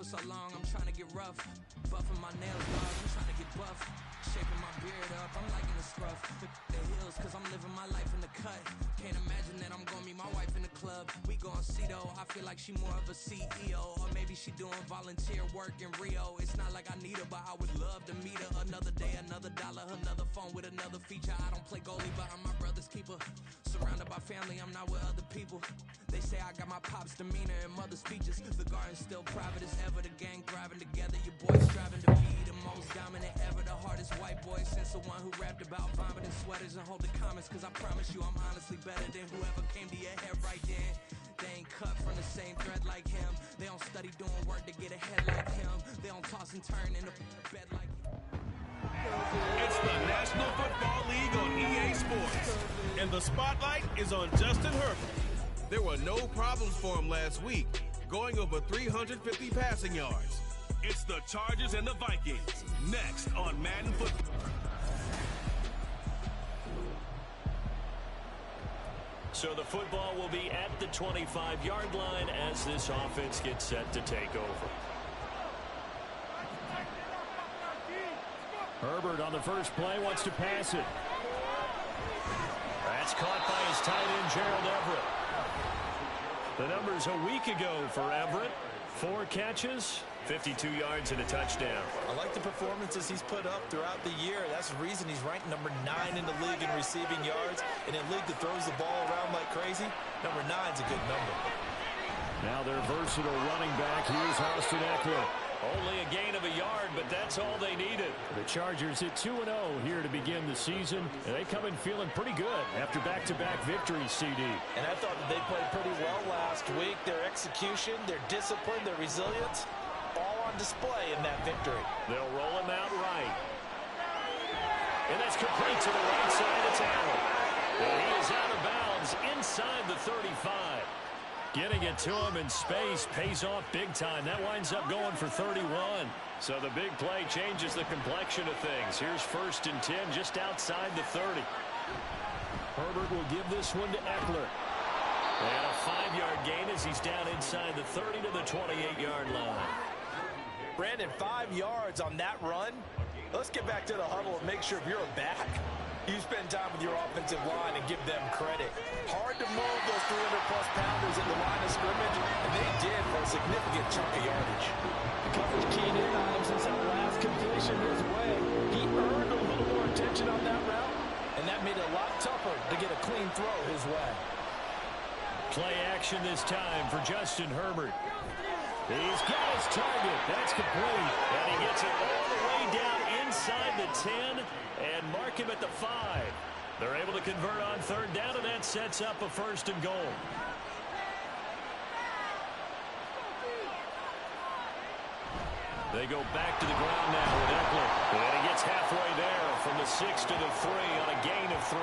so long, I'm trying to get rough. Buffing my nails, dog, I'm trying to get buff. Shaping my beard up, I'm liking the scruff. The heels, cause I'm living my life in the cut. Can't imagine that I'm gonna meet my wife in the club. We gon' see though, I feel like she more of a CEO. Or maybe she doing volunteer work in Rio. It's not like I need her, but I would love to meet her. Another day, another dollar, another phone with another feature. I don't play goalie, but I'm my brother's keeper. Surrounded by family, I'm not with other people. They say I got my pop's demeanor and mother's features. The garden's still private as ever, the gang thriving together. Your boy's striving to be the most dominant ever. The hardest white boy since the one who rapped about vomiting sweaters and holding comments. Cause I promise you I'm honestly better than whoever came to your head right then. They ain't cut from the same thread like him. They don't study doing work to get ahead like him. They don't toss and turn in the bed like him. It's the National Football League on EA Sports, and the spotlight is on Justin Herbert. There were no problems for him last week, going over 350 passing yards. It's the Chargers and the Vikings, next on Madden Football. So the football will be at the 25-yard line as this offense gets set to take over. Herbert on the first play wants to pass it. That's caught by his tight end, Gerald Everett. The numbers a week ago for Everett. 4 catches, 52 yards and a touchdown. I like the performances he's put up throughout the year. That's the reason he's ranked number 9 in the league in receiving yards. In a league that throws the ball around like crazy, number 9's a good number. Now their versatile running back, here's Austin Eckler. Only a gain of a yard, but that's all they needed. The Chargers hit 2-0 here to begin the season, and they come in feeling pretty good after back-to-back victories, CD. And I thought that they played pretty well last week. Their execution, their discipline, their resilience, all on display in that victory. They'll roll him out right. And that's complete to the right side. It's Allen. And he is out of bounds inside the 35. Getting it to him in space pays off big time. That winds up going for 31. So the big play changes the complexion of things. Here's 1st and 10 just outside the 30. Herbert will give this one to Eckler. And a 5-yard gain as he's down inside the 30 to the 28-yard line. Brandon, 5 yards on that run. Let's get back to the huddle and make sure if you're a back, you spend time with your offensive line and give them credit. Hard to move those 300-plus pounders in the line of scrimmage, and they did for a significant chunk of yardage. The coverage keyed in on him since that last completion his way. He earned a little more attention on that route, and that made it a lot tougher to get a clean throw his way. Play action this time for Justin Herbert. He's got his target. That's complete. And he gets it all the way down inside the 10 and mark him at the 5. They're able to convert on 3rd down, and that sets up a 1st and goal. They go back to the ground now with Eckler. And he gets halfway there from the 6 to the 3 on a gain of 3.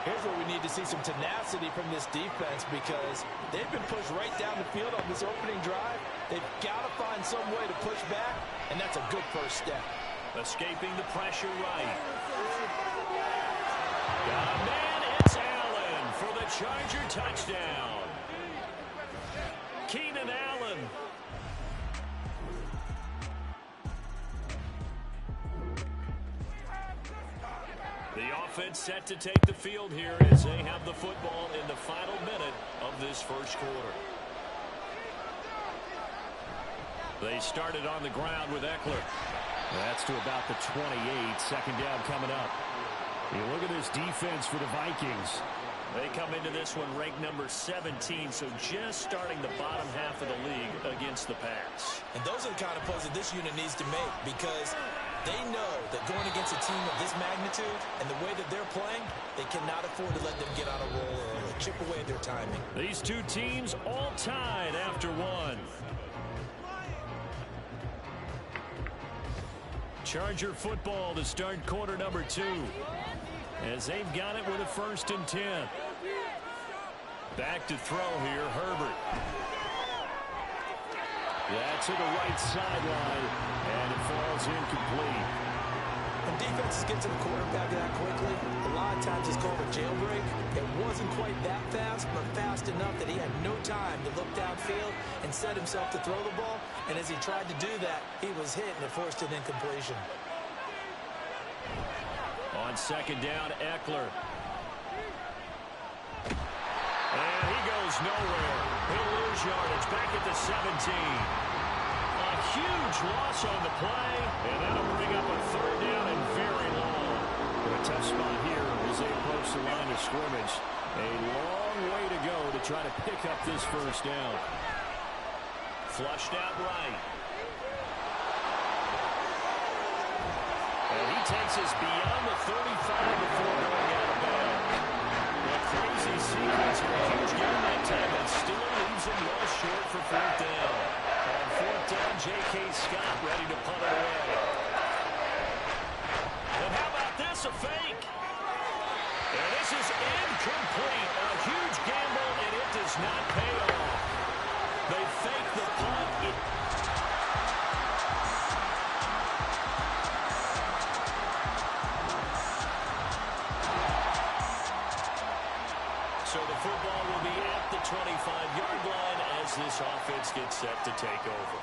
Here's where we need to see some tenacity from this defense because they've been pushed right down the field on this opening drive. They've got to find some way to push back, and that's a good first step. Escaping the pressure right. Got a man, it's Allen for the Charger touchdown. Keenan Allen. The offense set to take the field here as they have the football in the final minute of this first quarter. They started on the ground with Eckler. That's to about the 28. 2nd down coming up. You look at this defense for the Vikings. They come into this one ranked number 17, so just starting the bottom half of the league against the pass. And those are the kind of plays that this unit needs to make because they know that going against a team of this magnitude and the way that they're playing, they cannot afford to let them get on a roll early, chip away at their timing. These two teams all tied after 1. Charger football to start quarter number 2. As they've got it with a 1st and 10. Back to throw here, Herbert. Yeah, to the right sideline, and it falls incomplete. And defenses get to the quarterback that quickly, a lot of times it's called a jailbreak. It wasn't quite that fast, but fast enough that he had no time to look downfield and set himself to throw the ball. And as he tried to do that, he was hit and it forced an incompletion. On second down, Eckler. And he goes nowhere. He'll lose yardage back at the 17. A huge loss on the play, and that'll bring up a third down and very long. A tough spot here as they approach the line of scrimmage. A long way to go to try to pick up this first down. Flushed out right. And he takes us beyond the 35 before going out of bounds. A crazy sequence here. A huge game that time that still leaves him well short for fourth down. On fourth down, J.K. Scott ready to punt it away. And how about this, a fake? And this is incomplete. A huge gamble, and it does not pay off. They fake the punt. So the football will be at the 25-yard line as this offense gets set to take over.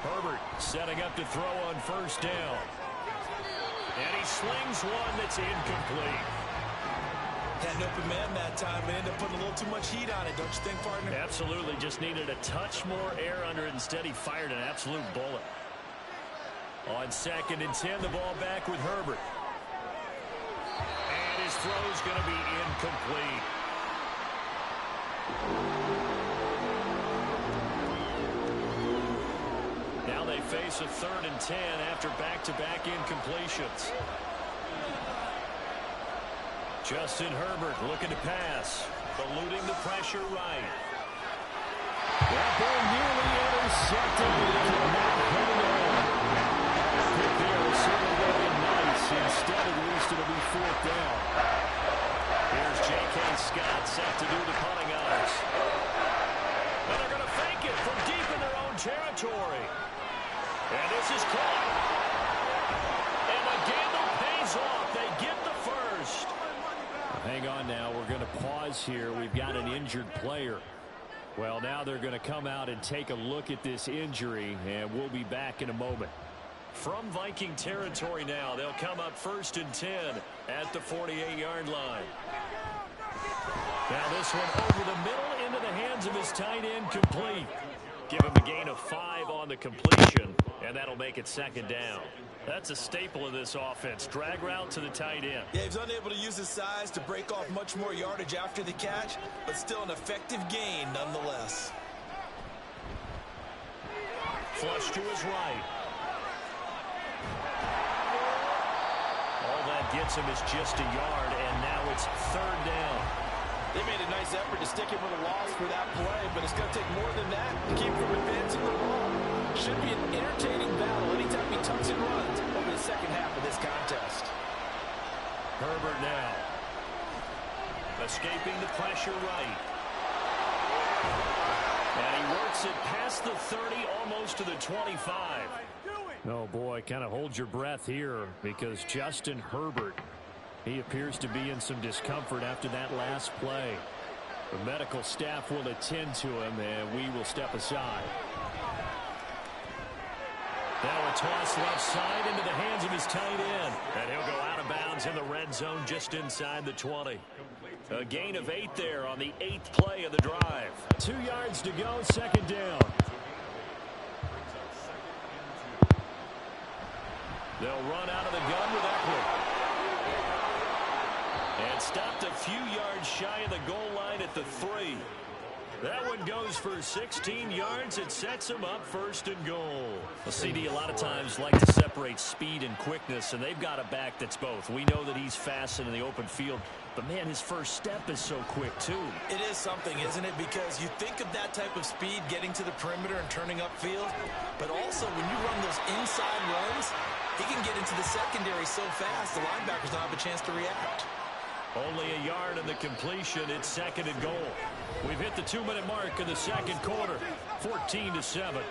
Herbert setting up to throw on first down. And he slings one that's incomplete. Had an open man that time and ended up putting a little too much heat on it, don't you think, partner? Absolutely. Just needed a touch more air under it. Instead, he fired an absolute bullet. On second and 10, the ball back with Herbert. And his throw's going to be incomplete. Now they face a third and 10 after back-to-back incompletions. Justin Herbert looking to pass, eluding the pressure right. That ball nearly intercepted. He could not hold on. Pick there is certainly going to be nice. Instead, at least it'll be fourth down. Here's J.K. Scott set to do the punting honors. And they're going to fake it from deep in their own territory. And this is caught. And the gamble pays off. They get the first. Hang on now. We're going to pause here. We've got an injured player. Well, now they're going to come out and take a look at this injury, and we'll be back in a moment. From Viking territory now, they'll come up first and 10 at the 48-yard line. Now this one over the middle into the hands of his tight end, complete. Give him a gain of 5 on the completion, and that'll make it second down. That's a staple of this offense. Drag route to the tight end. Yeah, he's unable to use his size to break off much more yardage after the catch, but still an effective gain nonetheless. Flush to his right. All that gets him is just a yard, and now it's third down. They made a nice effort to stick him with a loss for that play, but it's going to take more than that to keep from advancing the ball. Should be an entertaining battle anytime he tucks and runs over the second half of this contest. Herbert now. Escaping the pressure right. And he works it past the 30, almost to the 25. Oh, boy, kind of hold your breath here because Justin Herbert, he appears to be in some discomfort after that last play. The medical staff will attend to him, and we will step aside. Now a toss left side into the hands of his tight end. And he'll go out of bounds in the red zone just inside the 20. A gain of 8 there on the 8th play of the drive. 2 yards to go, second down. They'll run out of the gun with Eckler. And stopped a few yards shy of the goal line at the 3. That one goes for 16 yards. It sets him up first and goal. Well, CD a lot of times like to separate speed and quickness, and they've got a back that's both. We know that he's fast in the open field, but, man, his first step is so quick, too. It is something, isn't it? Because you think of that type of speed getting to the perimeter and turning upfield, but also when you run those inside runs, he can get into the secondary so fast the linebackers don't have a chance to react. Only a yard in the completion. It's second and goal. We've hit the 2-minute mark in the second quarter. 14-7.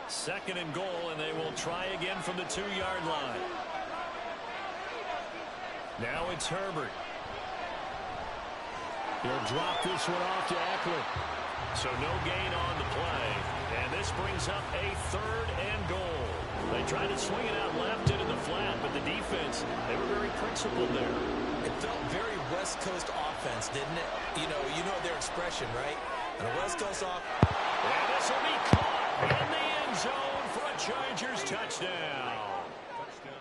Second and goal, and they will try again from the 2-yard line. Now it's Herbert. He'll drop this one off to Eckler. So no gain on the play. And this brings up a 3rd and goal. They tried to swing it out left into the flat, but the defense, they were very principled there. It felt very West Coast offense, didn't it? You know their expression, right? And a West Coast offense. And this will be caught in the end zone for a Chargers touchdown.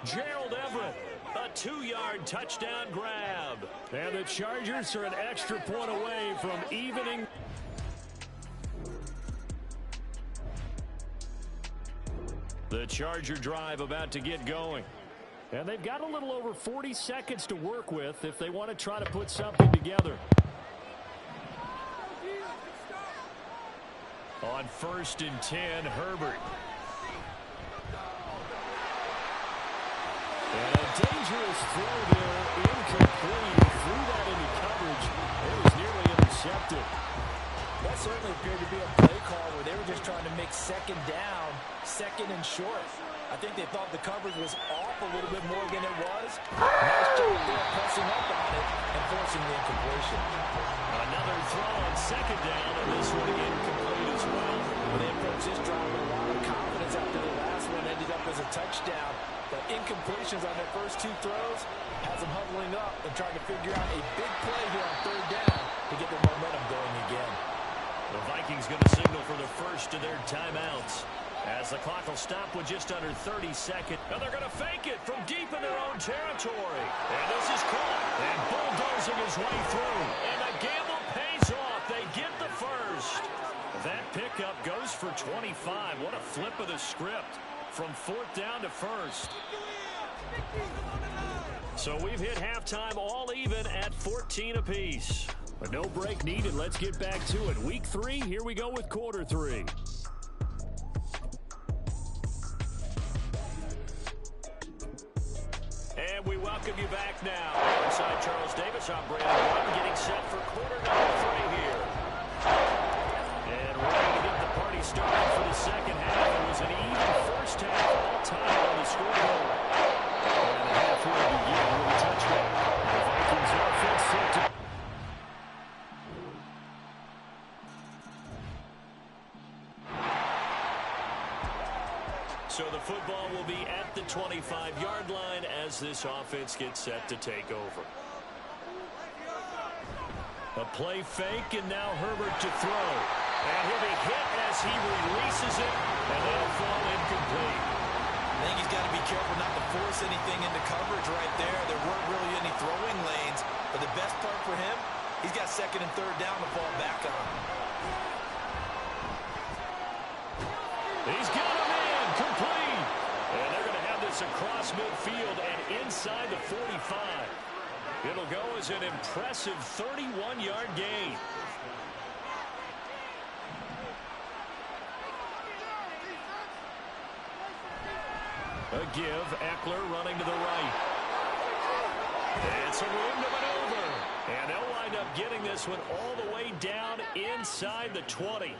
Gerald Everett, a 2-yard touchdown grab. And the Chargers are an extra point away from evening. The Charger drive about to get going. And they've got a little over 40 seconds to work with if they want to try to put something together. On 1st and 10, Herbert. And a dangerous throw there, incomplete. Threw that into coverage. It was nearly intercepted. That certainly appeared to be a play call where they were just trying to make second down, second and short. I think they thought the coverage was off a little bit more than it was. Nice job there pressing up on it and forcing the incompletion. Another throw on second down, and this one incomplete as well. Well, they approached this drive with a lot of confidence after the last one ended up as a touchdown. But incompletions on their first 2 throws has them huddling up and trying to figure out a big play here on 3rd down to get their momentum going again. The Vikings going to signal for the first of their timeouts as the clock will stop with just under 30 seconds. Now they're going to fake it from deep in their own territory. And this is caught. And bulldozing his way through. And the gamble pays off. They get the first. That pickup goes for 25. What a flip of the script from 4th down to 1st. So we've hit halftime all even at 14 apiece. But no break needed. Let's get back to it. Week 3, here we go with quarter 3. And we welcome you back now. Alongside Charles Davis, I'm Brandon Warren, getting set for quarter number 3 here. And ready to get the party started for the second half. It was an even first half all time on the scoreboard. And the half will begin with a touchdown. The Vikings offense set to... So the football will be at the 25-yard line as this offense gets set to take over. A play fake, and now Herbert to throw. And he'll be hit as he releases it, and that'll fall incomplete. I think he's got to be careful not to force anything into coverage right there. There weren't really any throwing lanes, but the best part for him, he's got 2nd and 3rd down to fall back on. He's got him in, complete. And they're going to have this across midfield and inside the 45. It'll go as an impressive 31-yard gain. A give, Eckler running to the right. And some room to maneuver. And they'll wind up getting this one all the way down inside the 20.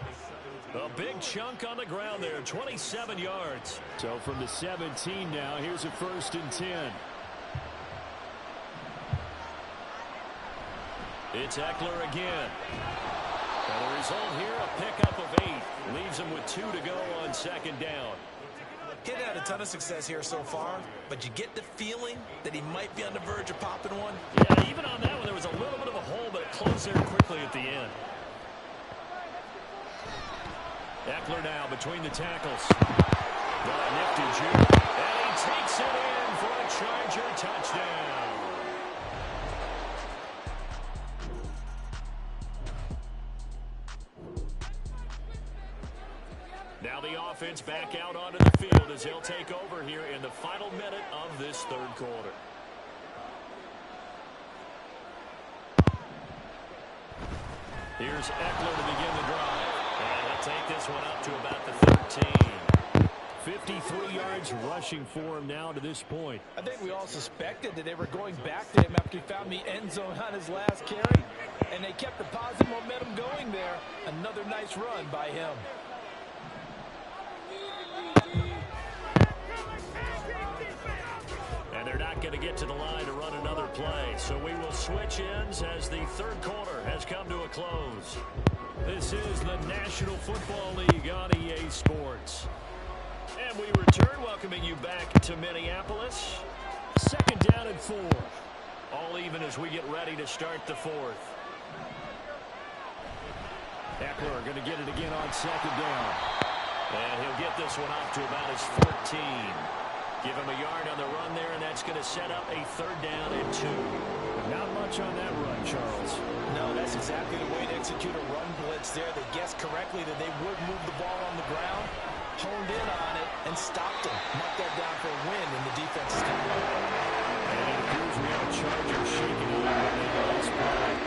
A big chunk on the ground there, 27 yards. So from the 17 now, here's a 1st and 10. It's Eckler again. And the result here, a pickup of 8. Leaves him with 2 to go on 2nd down. He's had a ton of success here so far, but you get the feeling that he might be on the verge of popping one. Yeah, even on that one, there was a little bit of a hole, but it closed there quickly at the end. Eckler now between the tackles. Nifty juke. And he takes it in for a Charger touchdown. Now the offense back out onto the field as they'll take over here in the final minute of this 3rd quarter. Here's Eckler to begin the drive. And he'll take this one up to about the 13. 53 yards rushing for him now to this point. I think we all suspected that they were going back to him after he found the end zone on his last carry. And they kept the positive momentum going there. Another nice run by him. to the line to run another play. So we will switch ends as the third quarter has come to a close. This is the National Football League on EA Sports. And we return, welcoming you back to Minneapolis. Second down and 4. All even as we get ready to start the fourth. Eckler going to get it again on second down. And he'll get this one up to about his 14. Give him a yard on the run there, and that's going to set up a third down and 2. Not much on that run, Charles. No, that's exactly the way to execute a run blitz there. They guessed correctly that they would move the ball on the ground, honed in on it, and stopped them. Marked that down for a win when the defense is coming up. And it appears we have a Charger shaking it up in this play.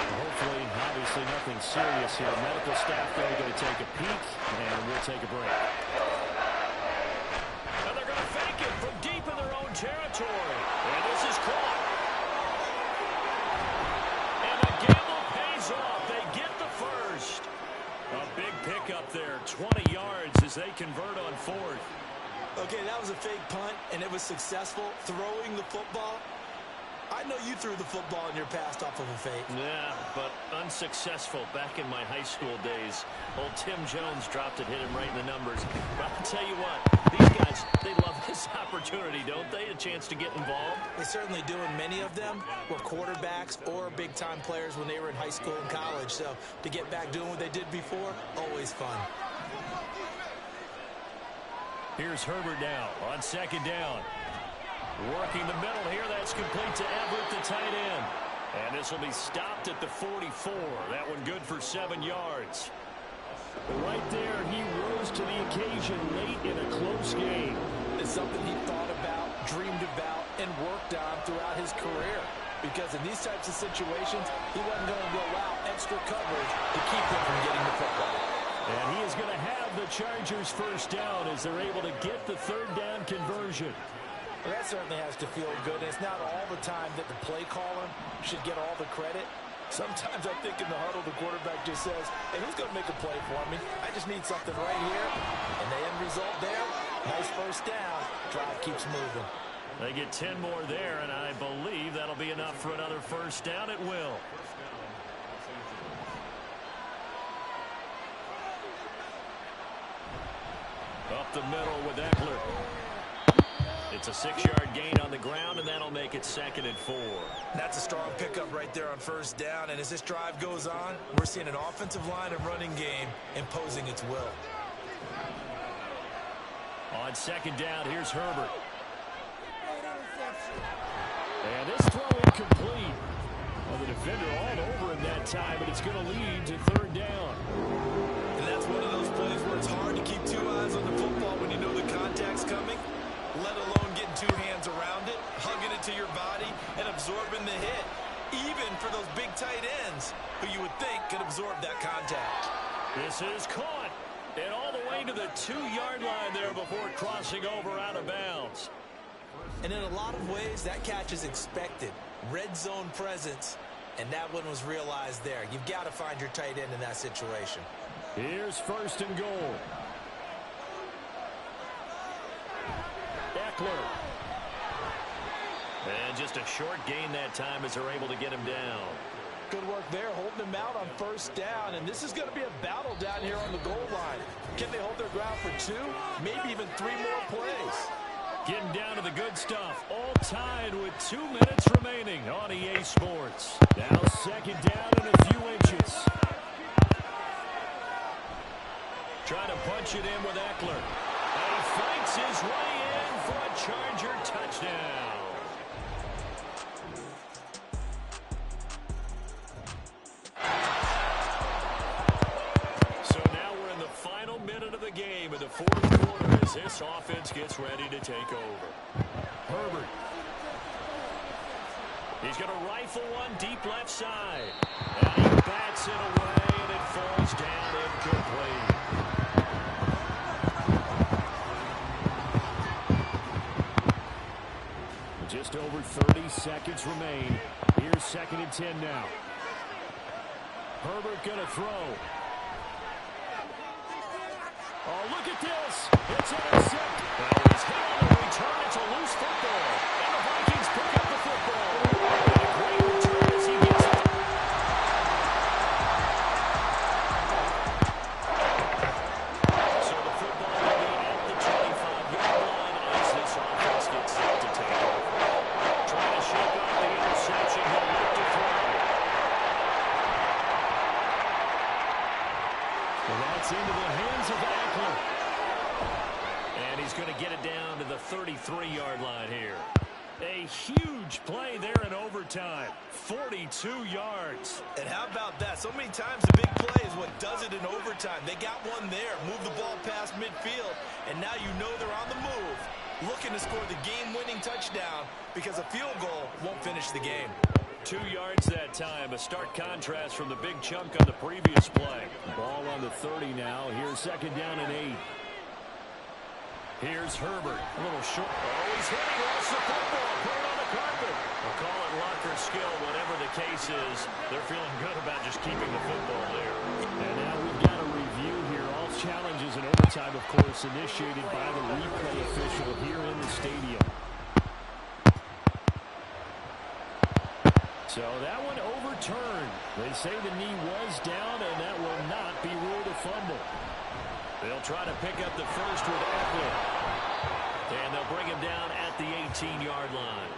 Hopefully, obviously nothing serious here. Medical staff though going to take a peek, and we'll take a break. And they're going to fake it from deep in their own territory. And this is caught. And the gamble pays off. They get the first. A big pickup there, 20 yards as they convert on fourth. Okay, that was a fake punt, and it was successful. Throwing the football, I know you threw the football in your past off of a fake. Yeah, but unsuccessful back in my high school days. Old Tim Jones dropped it, hit him right in the numbers. But I'll tell you what, these guys, they love this opportunity, don't they? A chance to get involved. They certainly do, and many of them were quarterbacks or big-time players when they were in high school and college. So to get back doing what they did before, always fun. Here's Herbert now on second down. Working the middle here. That's complete to Everett, the tight end. And this will be stopped at the 44. That one good for 7 yards. Right there, he rose to the occasion late in a close game. It's something he thought about, dreamed about, and worked on throughout his career. Because in these types of situations, he wasn't going to allow extra coverage to keep him from getting the football. And he is going to have the Chargers first down as they're able to get the third down conversion. Well, that certainly has to feel good. And it's not all the time that the play caller should get all the credit. Sometimes I think in the huddle, the quarterback just says, hey, who's going to make a play for me? I just need something right here. And the end result there, nice first down. Drive keeps moving. They get 10 more there, and I believe that'll be enough for another first down. It will. Up the middle with Eckler. It's a 6-yard gain on the ground, and that'll make it 2nd and 4. That's a strong pickup right there on first down. And as this drive goes on, we're seeing an offensive line and running game imposing its will. On second down, here's Herbert. And this throw incomplete. Well, the defender all over him that time, but it's going to lead to third down. And that's one of those plays where it's hard to keep 2 eyes on the football when you know the contact's coming, let alone getting 2 hands around it, hugging it to your body, and absorbing the hit, even for those big tight ends who you would think could absorb that contact. This is caught, and all the way to the 2-yard line there before crossing over out of bounds. And in a lot of ways, that catch is expected. Red zone presence, and that one was realized there. You've got to find your tight end in that situation. Here's first and goal. Eckler. And just a short gain that time as they're able to get him down. Good work there, holding him out on first down. And this is going to be a battle down here on the goal line. Can they hold their ground for 2, maybe even 3 more plays? Getting down to the good stuff. All tied with 2 minutes remaining on EA Sports. Now second down and a few inches. Trying to punch it in with Eckler. And he fights his way in for a Charger touchdown. So now we're in the final minute of the game in the fourth quarter as this offense gets ready to take over. Herbert. He's going to rifle one deep left side. And he bats it away, and it falls down incomplete. Just over 30 seconds remain. Here's 2nd and 10 now. Herbert going to throw. Oh, look at this. It's intercepted. Well, he's hit on the return. It's a loose football. And the Vikings pick up 33-yard line here. A huge play there in overtime. 42 yards. And how about that? So many times the big play is what does it in overtime. They got one there, move the ball past midfield, and now you know they're on the move, looking to score the game-winning touchdown because a field goal won't finish the game. 2 yards that time. A stark contrast from the big chunk on the previous play. Ball on the 30 now. Here's 2nd down and 8. Here's Herbert. A little short. Oh, he's hitting. Lost the football. Put it on the carpet. We'll call it luck or skill. Whatever the case is, they're feeling good about just keeping the football there. And now we've got a review here. All challenges in overtime, of course, initiated by the replay official here in the stadium. So that one overturned. They say the knee was down, and that will not be ruled a fumble. They'll try to pick up the first with Eckler. And they'll bring him down at the 18-yard line.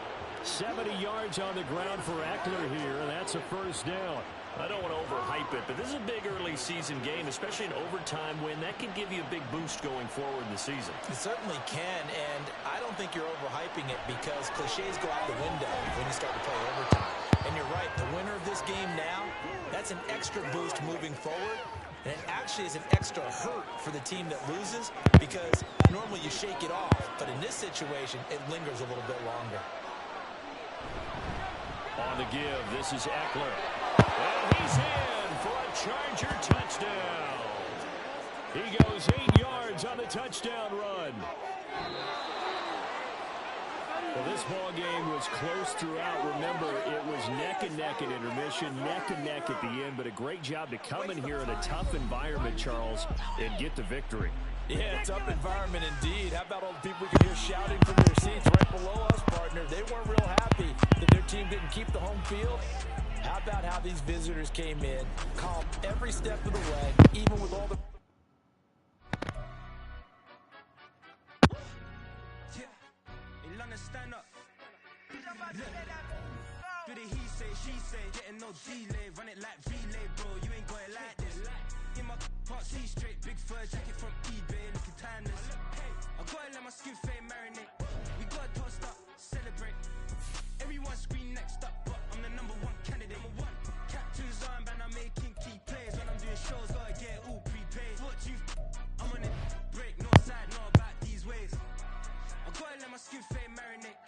70 yards on the ground for Eckler here, and that's a first down. I don't want to overhype it, but this is a big early season game, especially an overtime win. That can give you a big boost going forward in the season. It certainly can, and I don't think you're overhyping it because cliches go out the window when you start to play overtime. And you're right, the winner of this game now, that's an extra boost moving forward. And it actually is an extra hurt for the team that loses because normally you shake it off. But in this situation, it lingers a little bit longer. On the give, this is Eckler. And he's in for a Charger touchdown. He goes 8 yards on the touchdown run. Well, this ball game was close throughout. Remember, it was neck and neck at intermission, neck and neck at the end, but a great job to come in here in a tough environment, Charles, and get the victory. Yeah, tough environment indeed. How about all the people we could hear shouting from their seats right below us, partner? They weren't real happy that their team didn't keep the home field. How about how these visitors came in, calm every step of the way, even with all the... Stand up. Do the he say, she say, getting no delay, run it like relay, bro. You ain't got it like this. In my part, see straight, big fur jacket from eBay, looking timeless. I gotta let my skin fade marinate. We gotta toast up, celebrate. Everyone scream next up, but I'm the #1 candidate. Captain's armband, I'm making key plays. When I'm doing shows, gotta get all prepaid. What you I'm on it, break, no side, not about these ways. I gotta let my skin fade marinate.